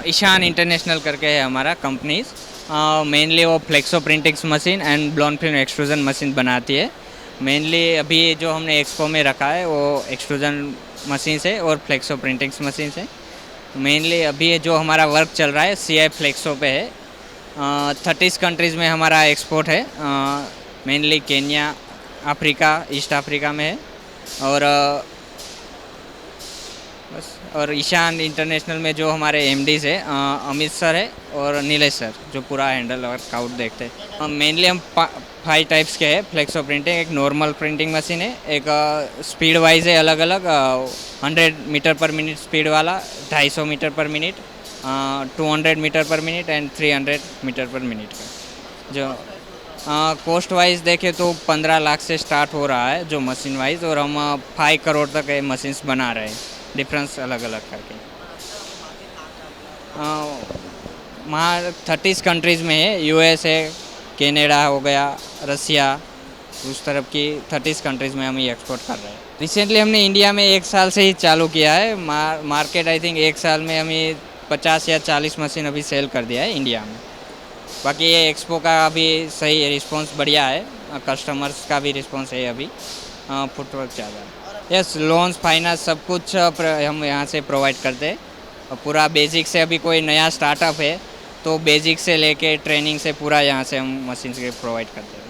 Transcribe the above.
Ishan international करके है हमारा कंपनीज। मेनली वो flexo printings machine and ब्लॉन film extrusion machine बनाती है। मेनली अभी जो हमने एक्सपो में रखा है वो एक्सट्रूजन मशीन से और फ्लेक्सो प्रिंटिंग्स मशीन से। मेनली अभी जो हमारा वर्क चल रहा है CI फ्लेक्सो पे है। 30 कंट्रीज़ में हमारा एक्सपोर्ट है। Mainly Kenya, Africa, east Africa में है। और बस। और ईशान इंटरनेशनल में जो हमारे MDs है अमित सर है और नीलेश सर, जो पूरा हैंडल वर्कआउट देखते हैं। मेनली हम 5 टाइप्स के हैं फ्लेक्सो प्रिंटिंग। एक नॉर्मल प्रिंटिंग मशीन है, एक स्पीड वाइज है अलग अलग, 100 मीटर पर मिनट स्पीड वाला, 250 metre per minute, 200 metre per minute and 300 metre per minute का। जो कॉस्ट वाइज देखें तो 15 लाख से स्टार्ट हो रहा है जो मशीन वाइज, और हम 5 करोड़ तक ये मशीन्स बना रहे हैं, डिफरेंस अलग अलग करके। वहाँ 30 कंट्रीज़ में है, US है, कनाडा हो गया, रसिया, उस तरफ की 30 कंट्रीज़ में हम ये एक्सपोर्ट कर रहे हैं। रिसेंटली हमने इंडिया में 1 साल से ही चालू किया है। मार्केट आई थिंक 1 साल में हमें 50 या 40 मशीन अभी सेल कर दिया है इंडिया में। बाकी ये एक्सपो का अभी सही रिस्पांस बढ़िया है, कस्टमर्स का भी रिस्पांस है अभी, फुटवर्क ज़्यादा है। यस, लोन्स, फाइनेंस सब कुछ हम यहाँ से प्रोवाइड करते हैं। पूरा बेसिक से, अभी कोई नया स्टार्टअप है तो बेसिक से लेके ट्रेनिंग से पूरा यहाँ से हम मशीन से प्रोवाइड करते हैं।